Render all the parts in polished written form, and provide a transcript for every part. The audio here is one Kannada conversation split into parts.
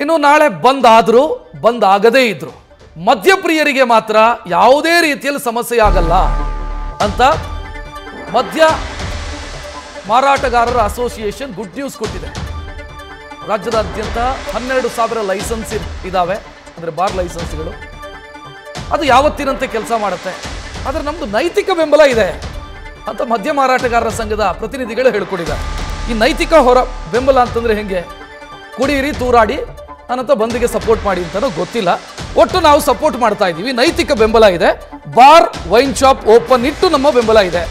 ಇನ್ನು ನಾಳೆ ಬಂದ್ ಆದರೂ ಬಂದ್ ಆಗದೇ ಇದ್ರು ಮದ್ಯಪ್ರಿಯರಿಗೆ ಮಾತ್ರ ಯಾವುದೇ ರೀತಿಯಲ್ಲಿ ಸಮಸ್ಯೆ ಆಗಲ್ಲ ಅಂತ ಮದ್ಯ ಮಾರಾಟಗಾರರ ಅಸೋಸಿಯೇಷನ್ ಗುಡ್ ನ್ಯೂಸ್ ಕೊಟ್ಟಿದೆ. ರಾಜ್ಯದಾದ್ಯಂತ 12,000 ಲೈಸೆನ್ಸ್ ಇದಾವೆ, ಅಂದರೆ ಬಾರ್ ಲೈಸೆನ್ಸ್ಗಳು. ಅದು ಯಾವತ್ತಿನಂತೆ ಕೆಲಸ ಮಾಡುತ್ತೆ, ಆದರೆ ನಮ್ಮದು ನೈತಿಕ ಬೆಂಬಲ ಇದೆ ಅಂತ ಮದ್ಯ ಮಾರಾಟಗಾರರ ಸಂಘದ ಪ್ರತಿನಿಧಿಗಳು ಹೇಳ್ಕೊಟ್ಟಿದ್ದಾರೆ. ಈ ನೈತಿಕ ಬೆಂಬಲ ಅಂತಂದರೆ ಹೆಂಗೆ? ಕುಡಿಯಿರಿ, ತೂರಾಡಿ, ನನ್ನಂತ ಬಂದಿಗೆ ಸಪೋರ್ಟ್ ಮಾಡಿ ಅಂತನೂ ಗೊತ್ತಿಲ್ಲ. ಒಟ್ಟು ನಾವು ಸಪೋರ್ಟ್ ಮಾಡ್ತಾ ಇದ್ದೀವಿ, ನೈತಿಕ ಬೆಂಬಲ ಇದೆ, ಬಾರ್ ವೈನ್ ಶಾಪ್ ಓಪನ್ ಇಟ್ಟು ನಮ್ಮ ಬೆಂಬಲ ಇದೆ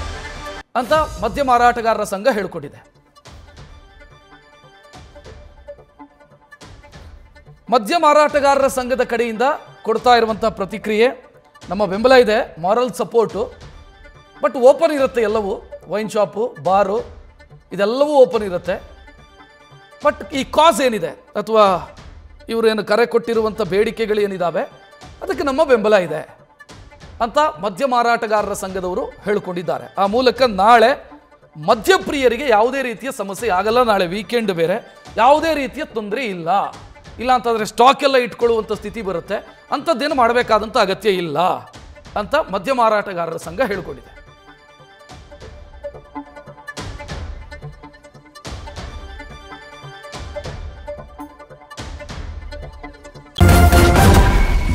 ಅಂತ ಮದ್ಯ ಮಾರಾಟಗಾರರ ಸಂಘ ಹೇಳ್ಕೊಟ್ಟಿದೆ. ಮದ್ಯ ಮಾರಾಟಗಾರರ ಸಂಘದ ಕಡೆಯಿಂದ ಕೊಡ್ತಾ ಇರುವಂಥ ಪ್ರತಿಕ್ರಿಯೆ, ನಮ್ಮ ಬೆಂಬಲ ಇದೆ, ಮಾರಲ್ ಸಪೋರ್ಟು, ಬಟ್ ಓಪನ್ ಇರುತ್ತೆ ಎಲ್ಲವೂ, ವೈನ್ ಶಾಪು, ಬಾರು ಇದೆಲ್ಲವೂ ಓಪನ್ ಇರುತ್ತೆ. ಬಟ್ ಈ ಕಾಸ್ ಏನಿದೆ ಅಥವಾ ಇವರೇನು ಕರೆ ಕೊಟ್ಟಿರುವಂಥ ಬೇಡಿಕೆಗಳು ಏನಿದ್ದಾವೆ ಅದಕ್ಕೆ ನಮ್ಮ ಬೆಂಬಲ ಇದೆ ಅಂತ ಮದ್ಯ ಮಾರಾಟಗಾರರ ಸಂಘದವರು ಹೇಳಿಕೊಂಡಿದ್ದಾರೆ. ಆ ಮೂಲಕ ನಾಳೆ ಮದ್ಯಪ್ರಿಯರಿಗೆ ಯಾವುದೇ ರೀತಿಯ ಸಮಸ್ಯೆ ಆಗಲ್ಲ. ನಾಳೆ ವೀಕೆಂಡ್ ಬೇರೆ, ಯಾವುದೇ ರೀತಿಯ ತೊಂದರೆ ಇಲ್ಲ. ಇಲ್ಲ ಅಂತಂದರೆ ಸ್ಟಾಕ್ ಎಲ್ಲ ಇಟ್ಕೊಳ್ಳುವಂಥ ಸ್ಥಿತಿ ಬರುತ್ತೆ, ಅಂಥದ್ದೇನು ಮಾಡಬೇಕಾದಂಥ ಅಗತ್ಯ ಇಲ್ಲ ಅಂತ ಮದ್ಯ ಮಾರಾಟಗಾರರ ಸಂಘ ಹೇಳಿಕೊಂಡಿದೆ.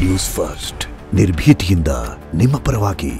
ನ್ಯೂಸ್ ಫಸ್ಟ್, ನಿರ್ಭೀತಿಯಿಂದ ನಿಮ್ಮ ಪರವಾಗಿ.